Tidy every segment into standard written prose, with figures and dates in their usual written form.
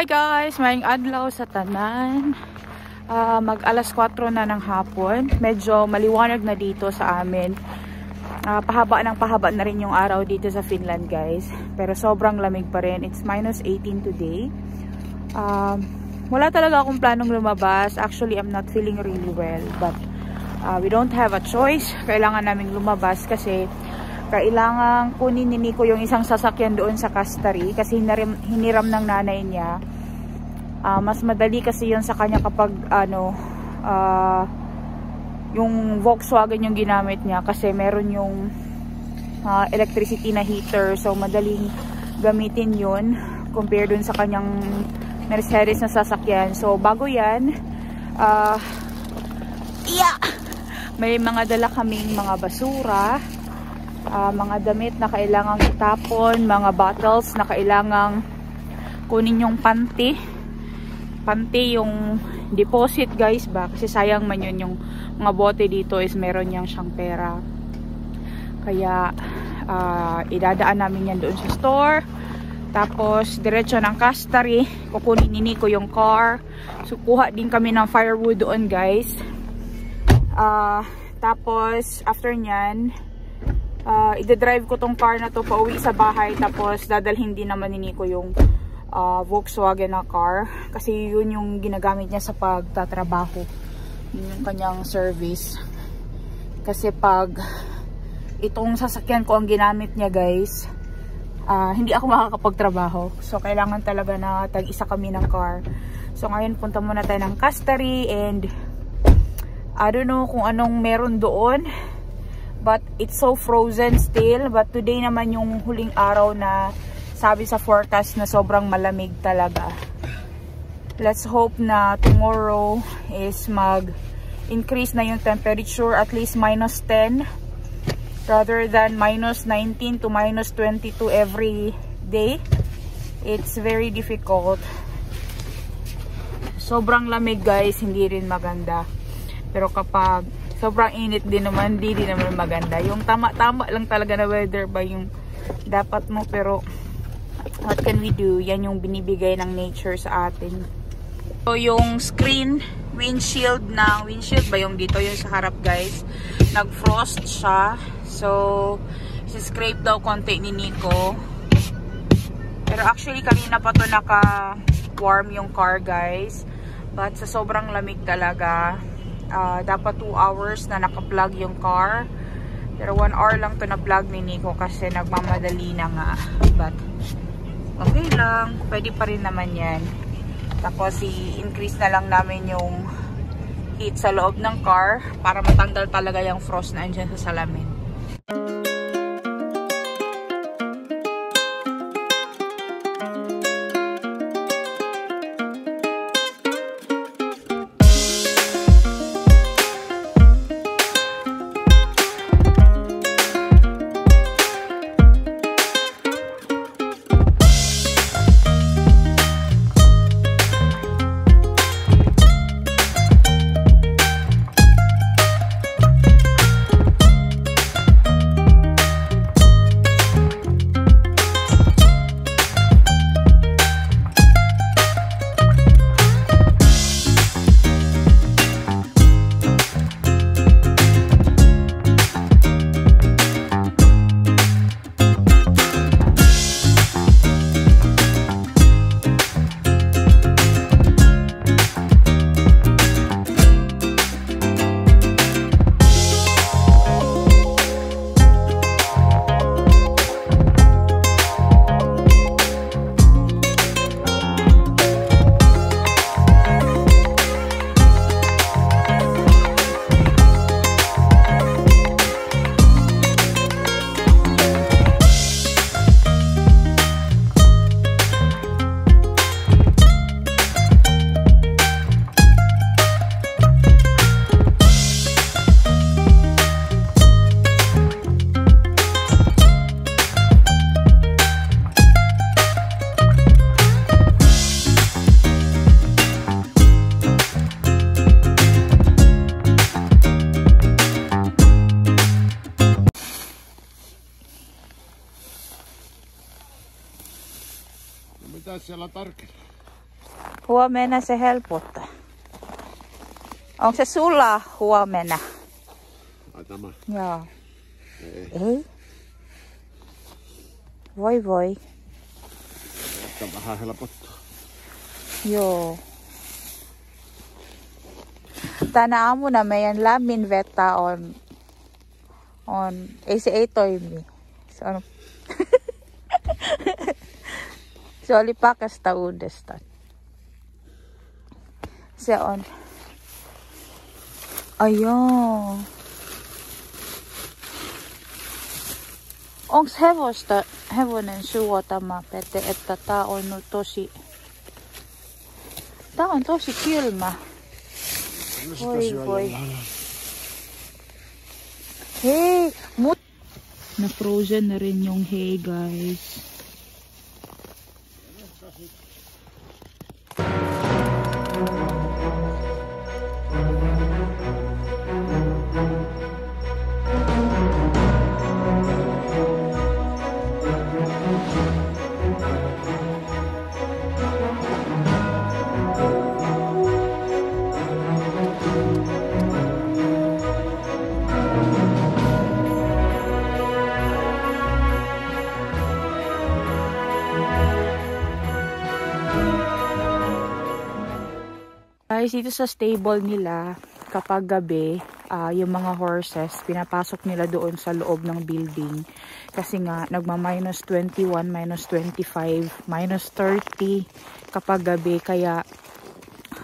Hi guys! Maying adlaw sa tanan. Mag alas 4 na ng hapon. Medyo maliwanag na dito sa amin. Pahaba na rin yung araw dito sa Finland guys. Pero sobrang lamig pa rin. It's minus 18 today. Wala talaga akong planong lumabas. Actually, I'm not feeling really well. But we don't have a choice. Kailangan naming lumabas kasi kailangan kunin ni Nico yung isang sasakyan doon sa Castari kasi hiniram ng nanay niya. Mas madali kasi yun sa kanya kapag yung Volkswagen yung ginamit niya kasi meron yung electricity na heater, so madaling gamitin yun compare dun sa kanyang Mercedes na sasakyan. So bago yan, may mga dala kaming mga basura, mga damit na kailangang itapon, mga bottles na kailangang kunin yung panty yung deposit guys ba, kasi sayang man yun, yung mga bote dito is meron yang siyang pera, kaya idadaan namin yan doon sa store. Tapos diretso ng Castari, kukunin ni Nico yung car, so kuha din kami ng firewood doon guys. Tapos after nyan, i-drive ko tong car na to pauwi sa bahay, tapos dadalhin din naman ni Nico yung Volkswagen na car kasi yun yung ginagamit niya sa pagtatrabaho, yun yung kanyang service. Kasi pag itong sasakyan ko ang ginamit niya guys, hindi ako makakapagtrabaho, so kailangan talaga na tag-isa kami ng car. So ngayon punta muna tayo ng Castari and I don't know kung anong meron doon, but it's so frozen still. But today naman yung huling araw na sabi sa forecast na sobrang malamig talaga. Let's hope na tomorrow is mag-increase na yung temperature, at least minus 10 rather than minus 19 to minus 22 every day. It's very difficult. Sobrang lamig guys, hindi rin maganda. Pero kapag sobrang init din naman, di naman maganda. Yung tama-tama lang talaga na weather ba yung dapat mo, pero what can we do? Yan yung binibigay ng nature sa atin. So yung screen, windshield ba yung dito, yung sa harap guys, nag-frost siya. So scrape daw konti ni Nico. Pero actually kanina pa to naka-warm yung car guys. But sa sobrang lamig talaga, dapat 2 hours na naka-plug yung car. Pero 1 hour lang to na-plug ni Nico kasi nagmamadali na nga. But okay lang, pwede pa rin naman yan. Tapos i-increase na lang namin yung heat sa loob ng car para matanggal talaga yung frost na andyan sa salamin. Mitä siellä tarkennaa? Huwamena se helpottaa. Onko se sulla huomenna? Ai tämä? Joo. Ei. Voi. Ehkä vähän helpottaa. Joo. Tänä aamuna meidän lämmin vettä on se ei toimi. Se on se oli pakasta uudestaan. Se on. Ai joo. Onks hevonen suotama, Pete, että tää on nyt tosi kylmä. Voi. Hei, na frozen na rin yung hay, guys. Guys, dito sa stable nila, kapag gabi, yung mga horses, pinapasok nila doon sa loob ng building. Kasi nga, nagma-minus 21, minus 25, minus 30 kapag gabi. Kaya,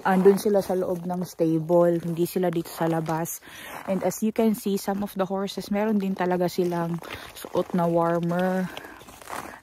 andun sila sa loob ng stable. Hindi sila dito sa labas. And as you can see, some of the horses, meron din talaga silang suot na warmer.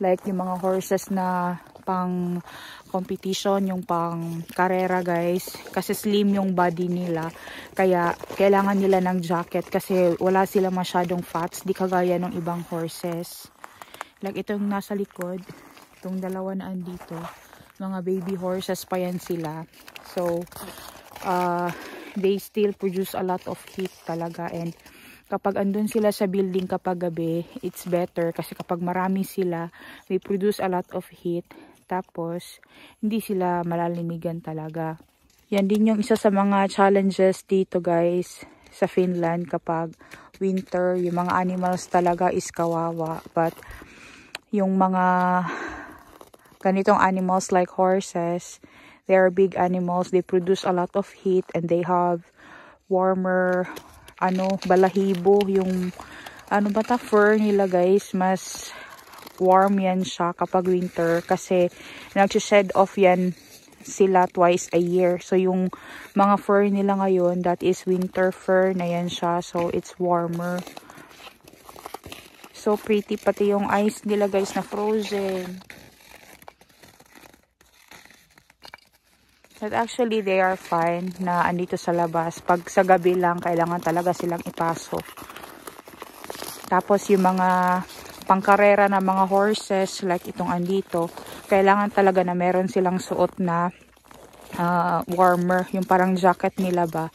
Like yung mga horses na pang competition, yung pang karera, guys, kasi slim yung body nila, kaya kailangan nila ng jacket kasi wala sila masyadong fats, di kagaya ng ibang horses. Like itong nasa likod, itong dalawa na andito, mga baby horses pa yan sila. So they still produce a lot of heat talaga, and kapag andun sila sa building kapag gabi, it's better kasi kapag marami sila, they produce a lot of heat. Tapos, hindi sila malalimigan talaga. Yan din yung isa sa mga challenges dito, guys, sa Finland kapag winter. Yung mga animals talaga is kawawa. But, yung mga ganitong animals like horses, they are big animals. They produce a lot of heat and they have warmer, balahibo. Yung, fur nila, guys, mas warm yan siya kapag winter kasi nag-shed off yan sila twice a year. So yung mga fur nila ngayon, that is winter fur na yan siya. So it's warmer. So pretty, pati yung eyes nila, guys, na frozen. But actually they are fine na andito sa labas. Pag sa gabi lang, kailangan talaga silang ipasok. Tapos yung mga pangkarera na mga horses like itong andito, kailangan talaga na meron silang suot na warmer, yung parang jacket nila ba.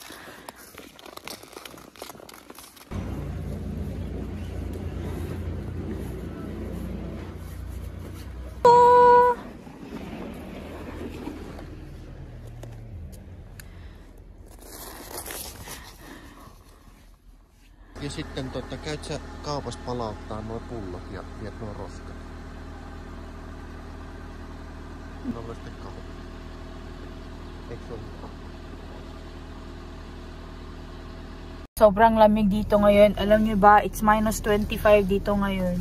Ja sitten käyt sä kaupassa palauttaa nuo pullot ja viet nuo roskat. No voi sitten kaupassa. Eikö se ole? Sobrang lamig dito ngayon. Alam niyo ba, it's minus 25 dito ngayon.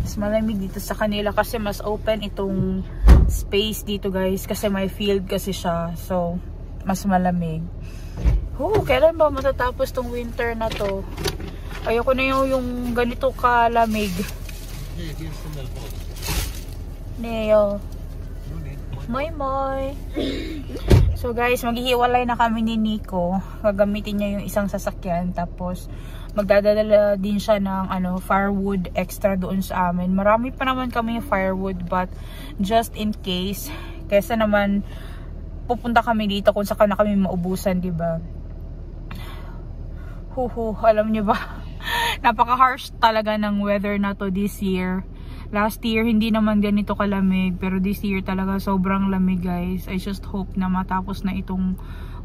Mas malamig dito sa kanila kasi mas open itong space dito, guys. Kasi may field kasi siya. So, mas malamig. Kailan ba matatapos tong winter na to? Ayoko na yung ganito kalamig. Neo. Moy. So guys, maghihiwalay na kami ni Nico. Gagamitin niya yung isang sasakyan. Tapos magdadala din siya ng firewood extra doon sa amin. Marami pa naman kami yung firewood, but just in case, kaysa naman pupunta kami dito kung saka na kami maubusan, diba? Alam niyo ba? Napaka-harsh talaga ng weather na to this year. Last year, hindi naman ganito kalamig. Pero this year talaga sobrang lamig, guys. I just hope na matapos na itong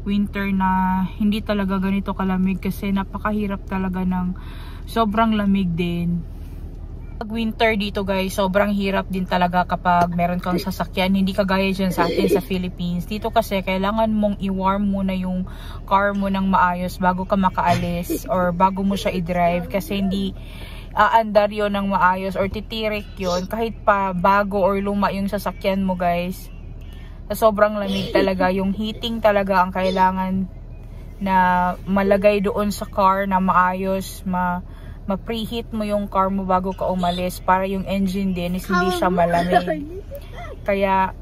winter na hindi talaga ganito kalamig. Kasi napakahirap talaga ng sobrang lamig din. Pag winter dito, guys, sobrang hirap din talaga kapag meron kang sasakyan. Hindi kagaya dyan sa atin sa Philippines. Dito kasi kailangan mong i-warm muna yung car mo ng maayos bago ka makaalis or bago mo siya i-drive. Kasi hindi aandar yun ng maayos or titirik yun kahit pa bago or luma yung sasakyan mo, guys. Sa sobrang lamig talaga, yung heating talaga ang kailangan na malagay doon sa car na maayos, ma-preheat mo yung car mo bago ka umalis para yung engine din is hindi siya malamig. Kaya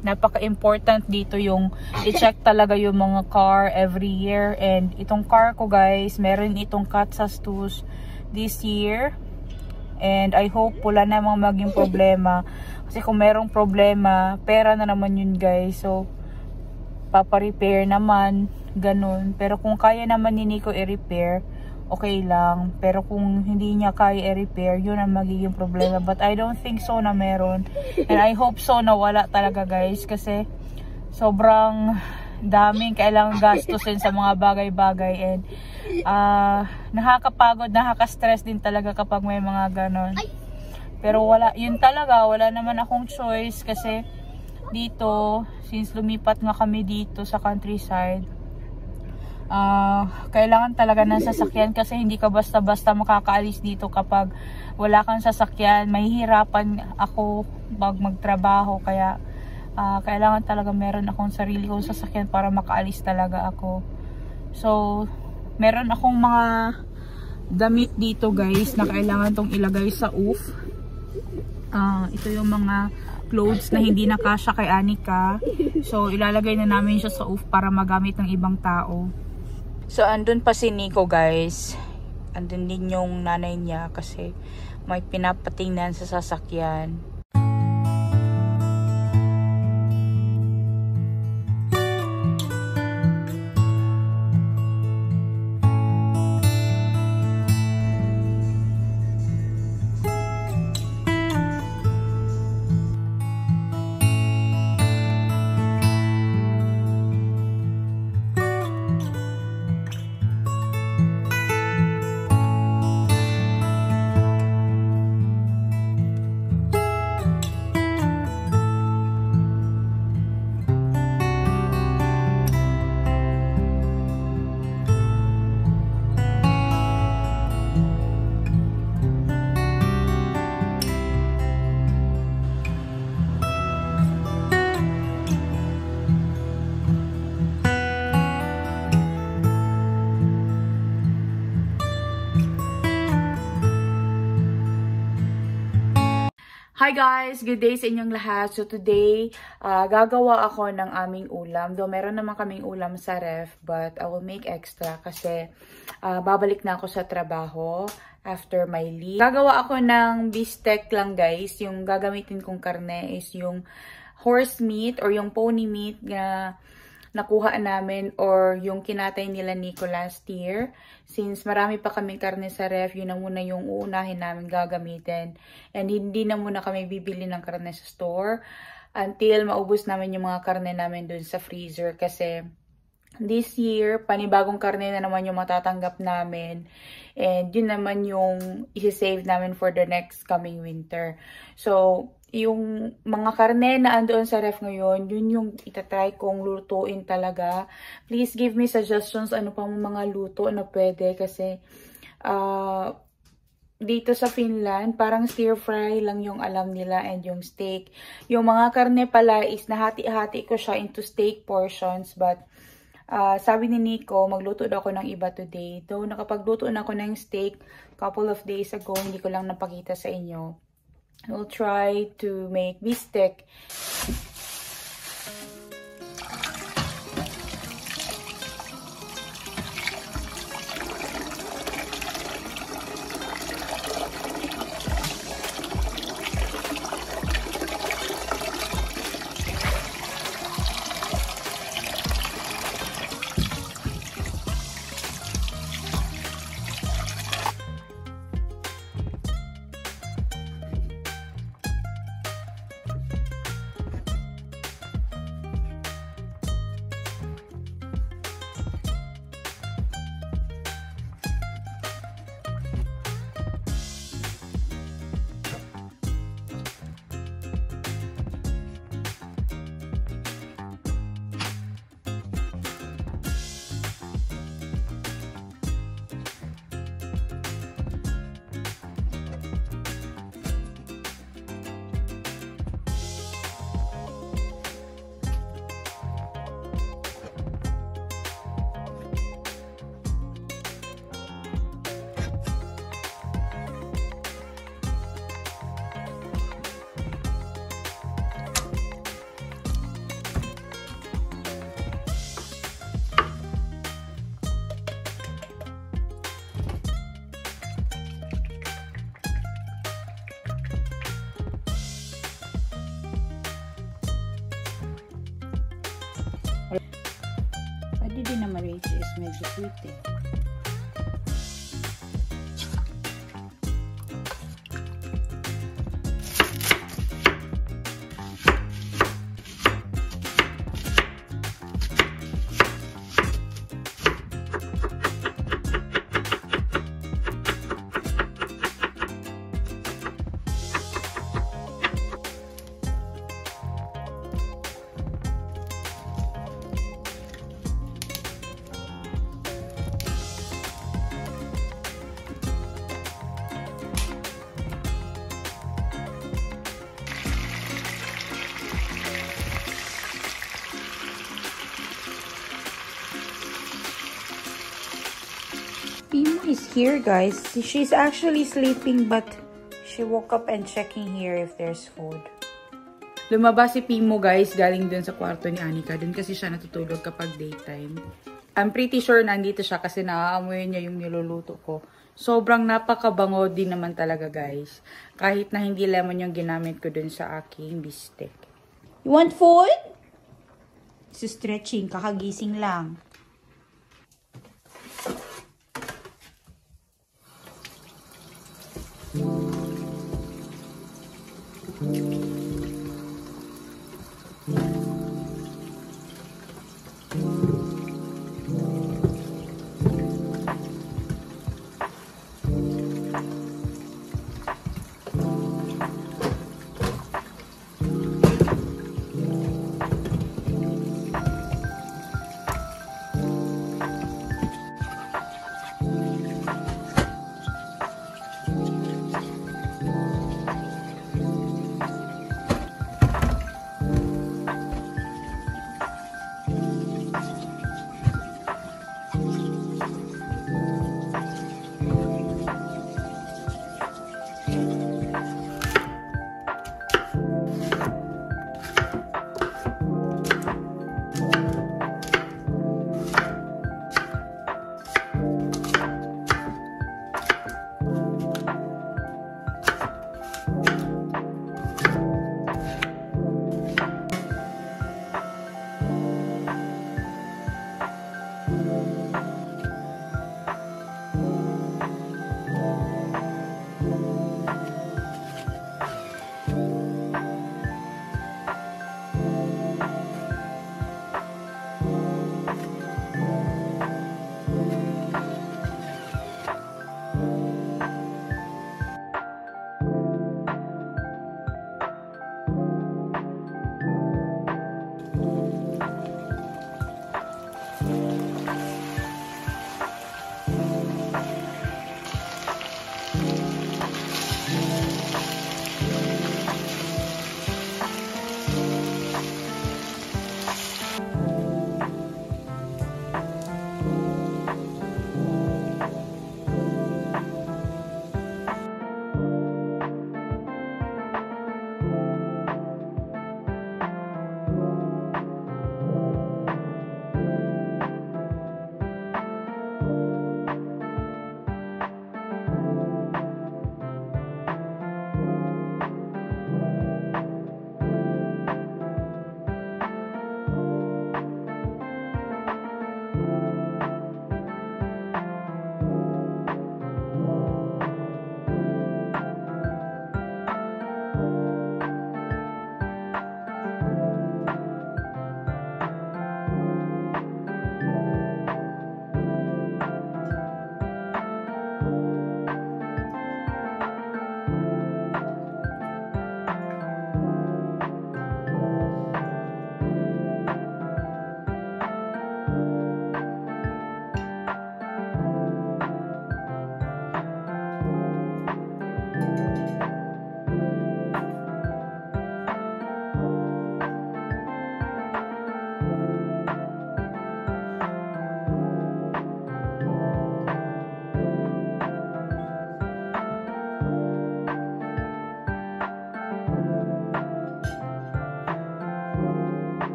napaka-important dito yung i-check talaga yung mga car every year. And itong car ko, guys, meron itong Katsastus this year, and I hope wala namang maging problema, kasi kung merong problema, pera na naman yun, guys. So papa-repair naman, ganun. Pero kung kaya naman ni Nico i-repair, okay lang. Pero kung hindi niya kaya i-repair, yun ang magiging problema. But I don't think so na meron, and I hope so na wala talaga, guys, kasi sobrang daming kailangang gastusin sa mga bagay-bagay, and nakakapagod, nakaka-stress din talaga kapag may mga ganon. Pero wala, yun talaga, wala naman akong choice kasi dito, since lumipat nga kami dito sa countryside, kailangan talaga ng sasakyan kasi hindi ka basta-basta makakaalis dito kapag wala kang sasakyan. Mahihirapan ako pag magtrabaho, kaya kailangan talaga meron akong sarili kong sasakyan para makaalis talaga ako. So meron akong mga damit dito, guys, na kailangan tong ilagay sa UF. Ito yung mga clothes na hindi na kasya kay Anika. So ilalagay na namin siya sa UF para magamit ng ibang tao. So andun pa si Nico, guys. Andun din yung nanay niya kasi may pinapatingnan sa sasakyan. Hi guys! Good day sa inyong lahat. So today, gagawa ako ng aming ulam. Though meron naman kaming ulam sa ref, but I will make extra kasi babalik na ako sa trabaho after my leave. Gagawa ako ng beefsteak lang, guys. Yung gagamitin kong karne is yung horse meat or yung pony meat na nakuha namin or yung kinatay nila Nico last year. Since marami pa kaming karne sa ref, yun na muna yung uunahin namin gagamitin. And hindi na muna kami bibili ng karne sa store until maubos namin yung mga karne namin dun sa freezer. Kasi this year, panibagong karne na naman yung matatanggap namin. And yun naman yung isi-save namin for the next coming winter. So, yung mga karne na andoon sa ref ngayon, yun yung itatry kong lutuin talaga. Please give me suggestions ano pang mga luto na pwede kasi dito sa Finland, parang stir fry lang yung alam nila and yung steak. Yung mga karne pala is nahati-hati ko siya into steak portions, but sabi ni Nico, magluto daw ako ng iba today. Though nakapagluto na ako ng steak couple of days ago, hindi ko lang napakita sa inyo. We'll try to make beefsteak. so pretty. Pimo is here, guys. She's actually sleeping, but she woke up and checking here if there's food. Lumabas si Pimo, guys, galing dun sa kwarto ni Anika. Dun kasi siya natutulog kapag daytime. I'm pretty sure nandito siya kasi naaamoy niya yung niluluto ko. Sobrang napakabango din naman talaga, guys. Kahit na hindi lemon yung ginamit ko dun sa aking bistek. You want food? So stretching, kakagising lang.